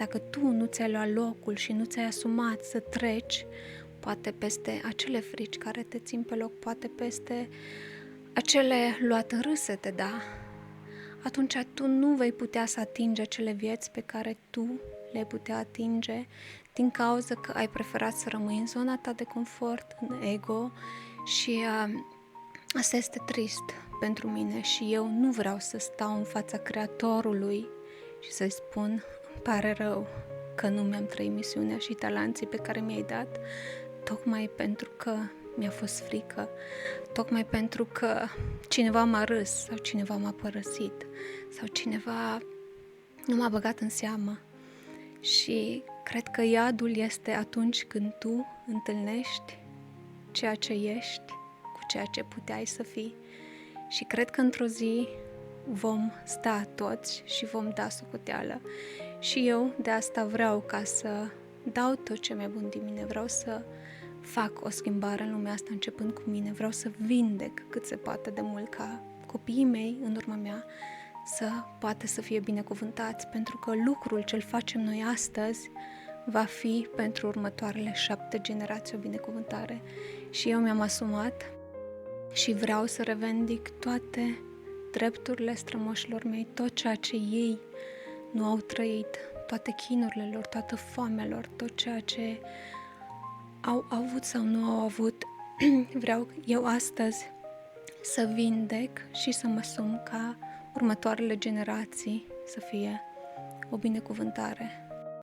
Dacă tu nu ți-ai luat locul și nu ți-ai asumat să treci, poate peste acele frici care te țin pe loc, poate peste acele luate râsete, da? Atunci tu nu vei putea să atingi acele vieți pe care tu le-ai putea atinge din cauza că ai preferat să rămâi în zona ta de confort, în ego și asta este trist pentru mine și eu nu vreau să stau în fața Creatorului și să-i spun, îmi pare rău că nu mi-am trăit misiunea și talenții pe care mi-ai dat, tocmai pentru că mi-a fost frică, tocmai pentru că cineva m-a râs sau cineva m-a părăsit sau cineva nu m-a băgat în seamă. Și cred că iadul este atunci când tu întâlnești ceea ce ești cu ceea ce puteai să fii. Și cred că într-o zi vom sta toți și vom da socoteală. Și eu de asta vreau ca să dau tot ce mai bun din mine, vreau să fac o schimbare în lumea asta începând cu mine, vreau să vindec cât se poate de mult ca copiii mei în urma mea să poată să fie binecuvântați, pentru că lucrul ce-l facem noi astăzi va fi pentru următoarele 7 generații o binecuvântare. Și eu mi-am asumat și vreau să revendic toate drepturile strămoșilor mei, tot ceea ce ei nu au trăit, toate chinurile lor, toată foamea lor, tot ceea ce au avut sau nu au avut. Vreau eu astăzi să vindec și să mă asum ca următoarele generații să fie o binecuvântare.